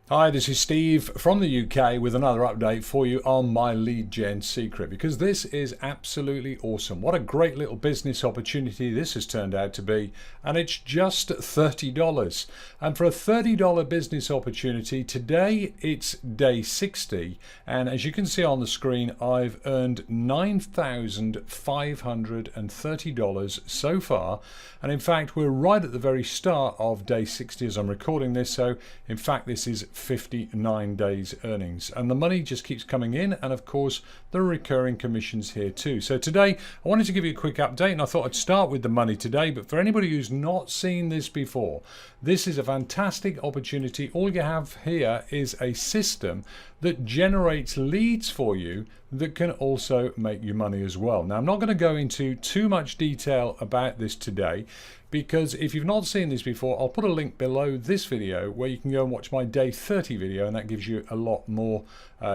Hi, this is Steve from the UK with another update for you on my lead gen secret, because this is absolutely awesome. What a great little business opportunity this has turned out to be, and it's just $30. And for a $30 business opportunity, today it's day 60, and as you can see on the screen, I've earned $9,530 so far. And in fact, we're right at the very start of day 60 as I'm recording this, so in fact this is 59 days earnings, and the money just keeps coming in, and of course there are recurring commissions here too. So today I wanted to give you a quick update, and I thought I'd start with the money today. But for anybody who's not seen this before, this is a fantastic opportunity. All you have here is a system that generates leads for you that can also make you money as well. Now, I'm not going to go into too much detail about this today, because if you've not seen this before, I'll put a link below this video where you can go and watch my day 30 video, and that gives you a lot more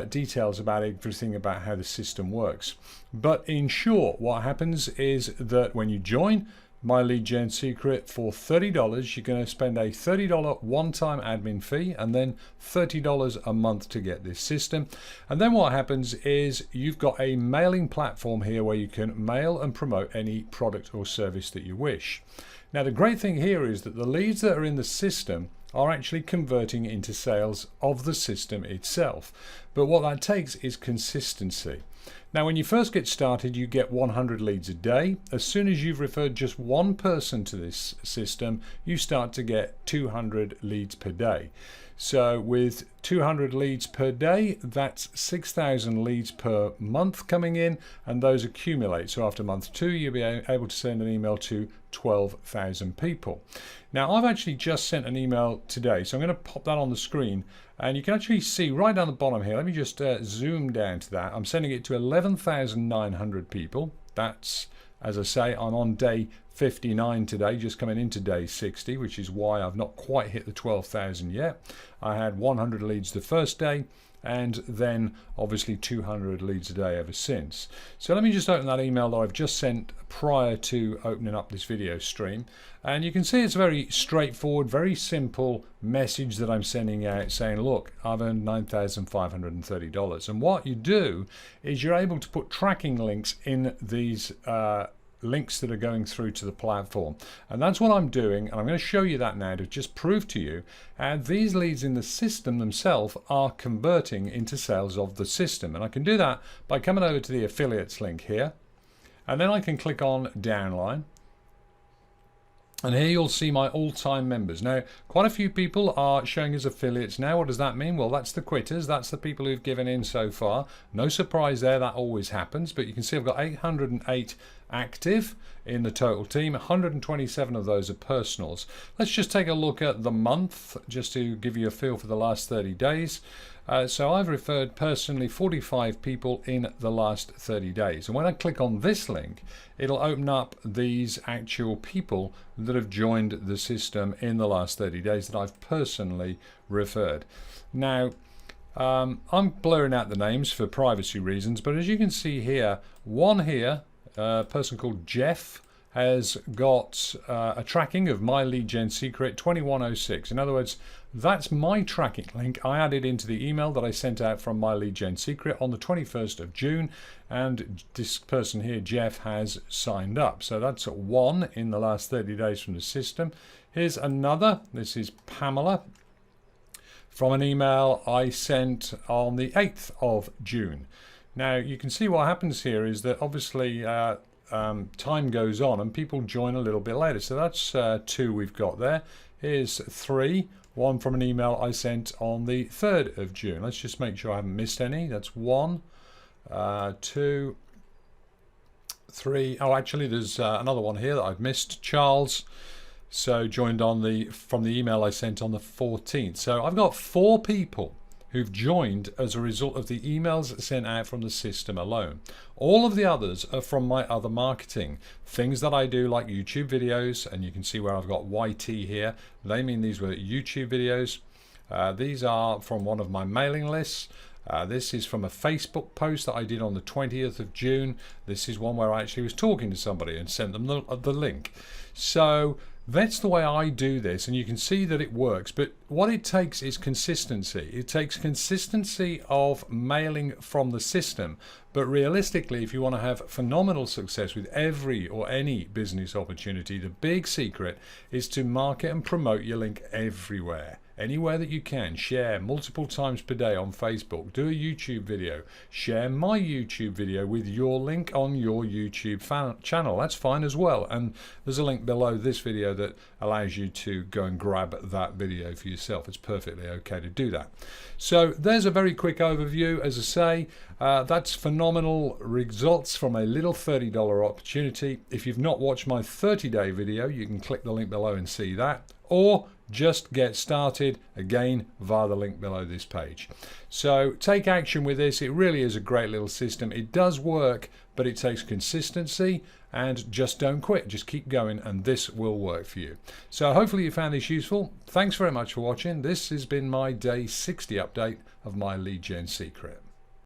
details about everything about how the system works. But in short, what happens is that when you join my lead gen secret for $30, you're going to spend a $30 one-time admin fee and then $30 a month to get this system. And then what happens is you've got a mailing platform here where you can mail and promote any product or service that you wish. Now, the great thing here is that the leads that are in the system are actually converting into sales of the system itself. But what that takes is consistency. Now, when you first get started, you get 100 leads a day. As soon as you've referred just one person to this system, you start to get 200 leads per day. So with 200 leads per day, that's 6,000 leads per month coming in, and those accumulate. So after month 2, you'll be able to send an email to 12,000 people. Now, I've actually just sent an email today, so I'm going to pop that on the screen, and you can actually see right down the bottom here. Let me just zoom down to that. I'm sending it to 11,900 people. That's, as I say, I'm on day 59 today, just coming into day 60, which is why I've not quite hit the 12,000 yet. I had 100 leads the first day, and then obviously 200 leads a day ever since. So let me just open that email that I've just sent prior to opening up this video stream, and you can see it's a very straightforward, very simple message that I'm sending out saying, look, I've earned $9,530. And what you do is you're able to put tracking links in these links that are going through to the platform, and that's what I'm doing, and I'm going to show you that now to just prove to you and these leads in the system themselves are converting into sales of the system. And I can do that by coming over to the affiliates link here, and then I can click on downline, and here you'll see my all-time members. Now, quite a few people are showing as affiliates now. What does that mean? Well, that's the quitters. That's the people who've given in so far. No surprise there, that always happens. But you can see I've got 808 active in the total team. 127 of those are personals. Let's just take a look at the month, just to give you a feel for the last 30 days. So I've referred personally 45 people in the last 30 days. And when I click on this link, it'll open up these actual people that have joined the system in the last 30 days that I've personally referred. Now, I'm blurring out the names for privacy reasons, but as you can see here, one here, a person called Jeff, has got a tracking of my lead gen secret 2106. In other words, that's my tracking link I added into the email that I sent out from my lead gen secret on the 21st of June, and this person here, Jeff, has signed up. So that's one in the last 30 days from the system. Here's another. This is Pamela from an email I sent on the 8th of June. Now you can see what happens here is that obviously time goes on and people join a little bit later. So that's two we've got there. Here's three. One from an email I sent on the 3rd of June. Let's just make sure I haven't missed any. That's one, two, three. Oh, actually, there's another one here that I've missed. Charles. So joined on from the email I sent on the 14th. So I've got 4 people who've joined as a result of the emails sent out from the system alone. All of the others are from my other marketing, things that I do like YouTube videos, and you can see where I've got YT here. They mean these were YouTube videos. These are from one of my mailing lists. This is from a Facebook post that I did on the 20th of June. This is one where I actually was talking to somebody and sent them the link. So That's the way I do this, and you can see that it works. But what it takes is consistency. It takes consistency of mailing from the system. But realistically, if you want to have phenomenal success with every or any business opportunity, the big secret is to market and promote your link everywhere. Anywhere that you can. Share multiple times per day on Facebook. Do a YouTube video. Share my YouTube video with your link on your YouTube channel. That's fine as well. And there's a link below this video that allows you to go and grab that video for yourself. It's perfectly okay to do that. So there's a very quick overview. As I say, that's phenomenal results from a little $30 opportunity. If you've not watched my 30-day video, you can click the link below and see that. Or just get started again via the link below this page. So take action with this. It really is a great little system. It does work, but it takes consistency, and just don't quit. Just keep going, and this will work for you. So hopefully you found this useful. Thanks very much for watching. This has been my day 60 update of my lead gen secret.